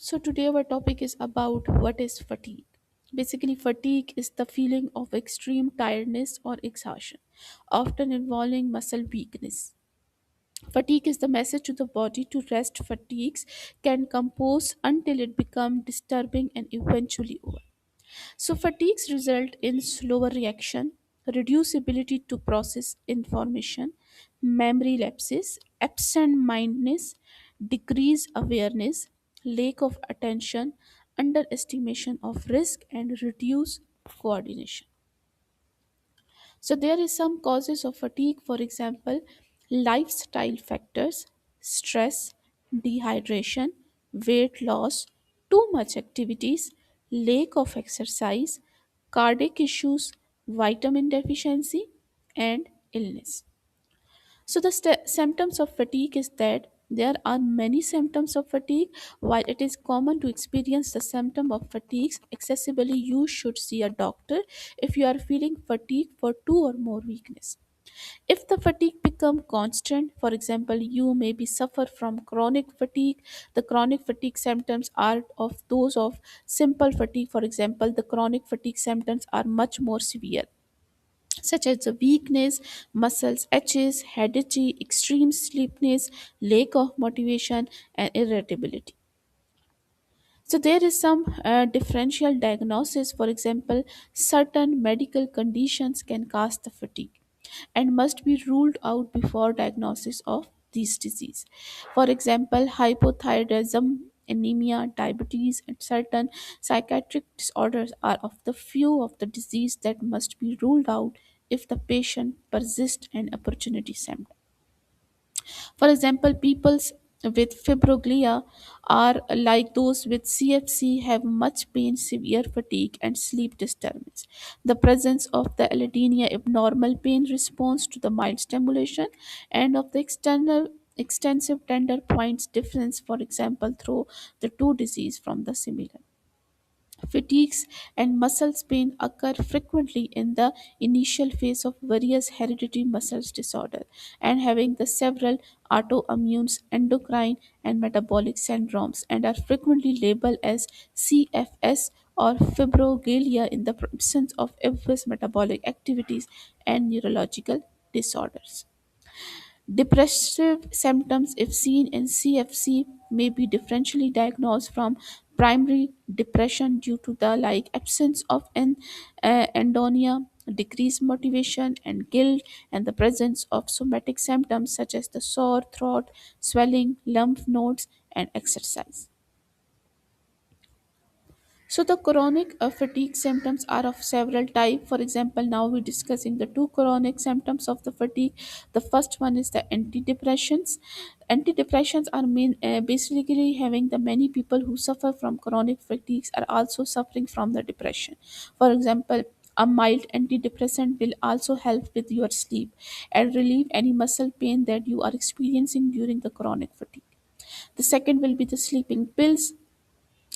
So, today our topic is about what is fatigue. Basically, fatigue is the feeling of extreme tiredness or exhaustion, often involving muscle weakness. Fatigue is the message to the body to rest. Fatigues can compose until it becomes disturbing and eventually over. So, fatigues result in slower reaction, reduced ability to process information, memory lapses, absent mindedness, decreased awareness, lack of attention, underestimation of risk, and reduced coordination. So there is some causes of fatigue, for example, lifestyle factors, stress, dehydration, weight loss, too much activities, lack of exercise, cardiac issues, vitamin deficiency, and illness. So the symptoms of fatigue is that there are many symptoms of fatigue. While it is common to experience the symptom of fatigue excessively, you should see a doctor if you are feeling fatigue for two or more weakness. If the fatigue become constant, for example, you may be suffer from chronic fatigue. The chronic fatigue symptoms are of those of simple fatigue. For example, the chronic fatigue symptoms are much more severe, such as the weakness, muscles itches, headache, extreme sleepiness, lack of motivation, and irritability. So there is some differential diagnosis. For example, certain medical conditions can cause the fatigue and must be ruled out before diagnosis of these disease. For example, hypothyroidism, anemia, diabetes, and certain psychiatric disorders are of the few of the disease that must be ruled out if the patient persists and opportunity symptoms. For example, peoples with fibroglia are like those with CFC have much pain, severe fatigue, and sleep disturbance. The presence of the allodynia abnormal pain response to the mild stimulation and of the external extensive tender points difference, for example, through the two disease from the similar. Fatigues and muscle pain occur frequently in the initial phase of various hereditary muscle disorder and having the several autoimmune, endocrine, and metabolic syndromes and are frequently labeled as CFS or fibromyalgia in the absence of obvious metabolic activities and neurological disorders. Depressive symptoms, if seen in CFC, may be differentially diagnosed from primary depression due to the absence of an anhedonia, decreased motivation and guilt, and the presence of somatic symptoms such as the sore throat, swelling, lymph nodes, and exercise. So the chronic fatigue symptoms are of several types. For example, now we're discussing the two chronic symptoms of the fatigue. The first one is the antidepressants. Antidepressants are basically having the many people who suffer from chronic fatigues are also suffering from the depression. For example, a mild antidepressant will also help with your sleep and relieve any muscle pain that you are experiencing during the chronic fatigue. The second will be the sleeping pills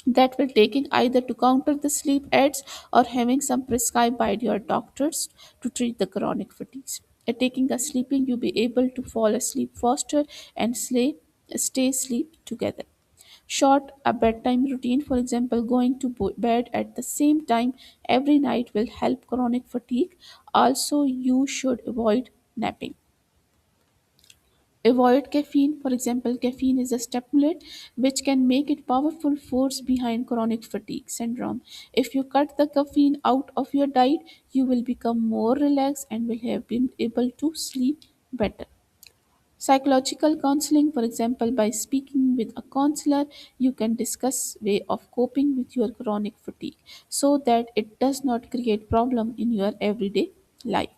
that will taking either to counter the sleep aids or having some prescribed by your doctors to treat the chronic fatigues. Taking a sleeping, you'll be able to fall asleep faster and stay sleep together. Short a bedtime routine, for example, going to bed at the same time every night will help chronic fatigue. Also, you should avoid napping. Avoid caffeine. For example, caffeine is a stimulant which can make it powerful force behind chronic fatigue syndrome. If you cut the caffeine out of your diet, you will become more relaxed and will have been able to sleep better. Psychological counseling, for example, by speaking with a counselor, you can discuss way of coping with your chronic fatigue so that it does not create problem in your everyday life.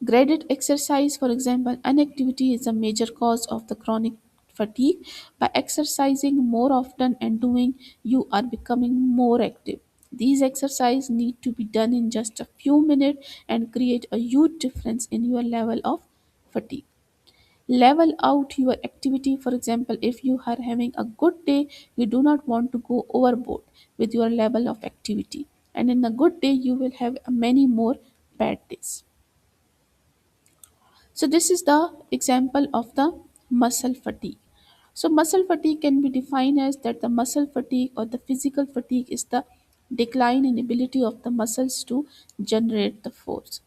Graded exercise, for example, inactivity is a major cause of the chronic fatigue. By exercising more often and doing, you are becoming more active. These exercises need to be done in just a few minutes and create a huge difference in your level of fatigue. Level out your activity. For example, if you are having a good day, you do not want to go overboard with your level of activity. And in a good day, you will have many more bad days. So this is the example of the muscle fatigue. So muscle fatigue can be defined as that the muscle fatigue or the physical fatigue is the decline in ability of the muscles to generate the force.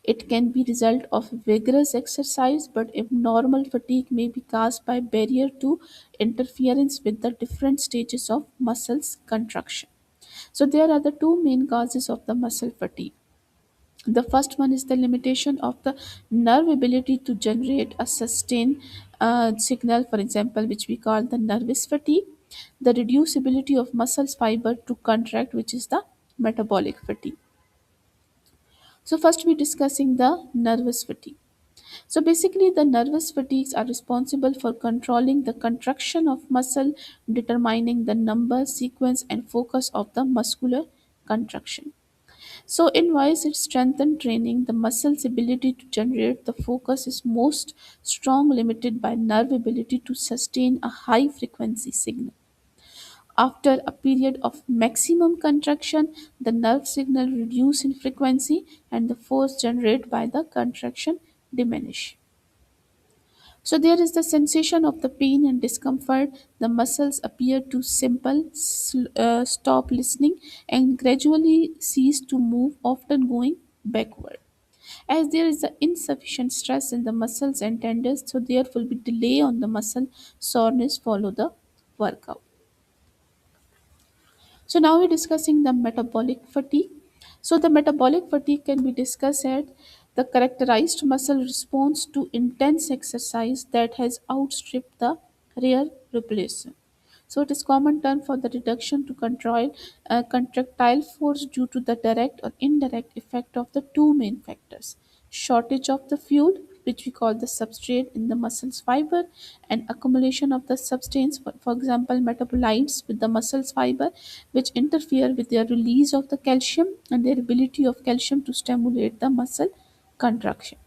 It can be result of vigorous exercise, but abnormal fatigue may be caused by barrier to interference with the different stages of muscles contraction. So there are the two main causes of the muscle fatigue. The first one is the limitation of the nerve ability to generate a sustained signal, for example, which we call the nervous fatigue. The reduced ability of muscles fiber to contract, which is the metabolic fatigue. So first we're discussing the nervous fatigue. So basically, the nervous fatigues are responsible for controlling the contraction of muscle, determining the number, sequence, and focus of the muscular contraction. So, in wise its strength and training, the muscle's ability to generate the focus is most strong limited by nerve ability to sustain a high frequency signal. After a period of maximum contraction, the nerve signal reduce in frequency and the force generated by the contraction diminish. So there is the sensation of the pain and discomfort. The muscles appear to stop listening and gradually cease to move, often going backward. As there is a insufficient stress in the muscles and tendons, so there will be delay on the muscle soreness follow the workout. So now we're discussing the metabolic fatigue. So the metabolic fatigue can be discussed as the characterized muscle response to intense exercise that has outstripped the rare replacement. So it is common term for the reduction to control contractile force due to the direct or indirect effect of the two main factors: shortage of the fuel, which we call the substrate in the muscles fiber, and accumulation of the substance, for example, metabolites with the muscles fiber, which interfere with their release of the calcium and their ability of calcium to stimulate the muscle contraction.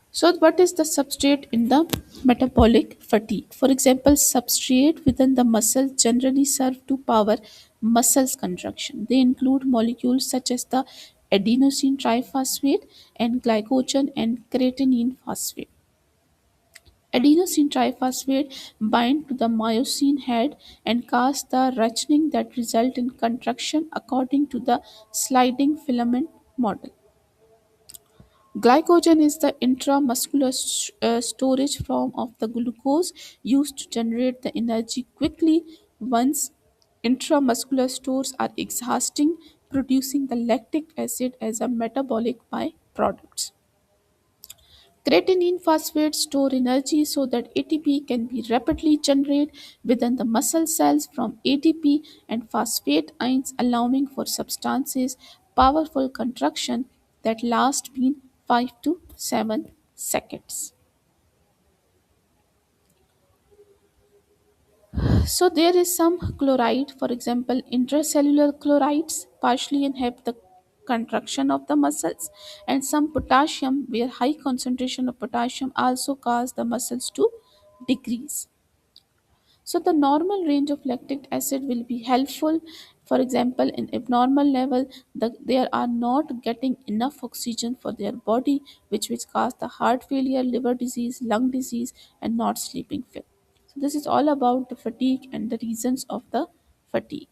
So, what is the substrate in the metabolic fatigue? For example, substrate within the muscle generally serve to power muscles contraction. They include molecules such as the adenosine triphosphate and glycogen and creatine phosphate. Adenosine triphosphate bind to the myosin head and cause the ratcheting that result in contraction according to the sliding filament model. Glycogen is the intramuscular storage form of the glucose used to generate the energy quickly once intramuscular stores are exhausting, producing the lactic acid as a metabolic byproduct. Creatine phosphates store energy so that ATP can be rapidly generated within the muscle cells from ATP and phosphate ions, allowing for substances powerful contraction that last between 5 to 7 seconds. So there is some chloride, for example, intracellular chlorides partially inhibit the contraction of the muscles, and some potassium, where high concentration of potassium also cause the muscles to decrease. So the normal range of lactic acid will be helpful. For example, in abnormal level, they are not getting enough oxygen for their body, which cause the heart failure, liver disease, lung disease, and not sleeping fit. So this is all about the fatigue and the reasons of the fatigue.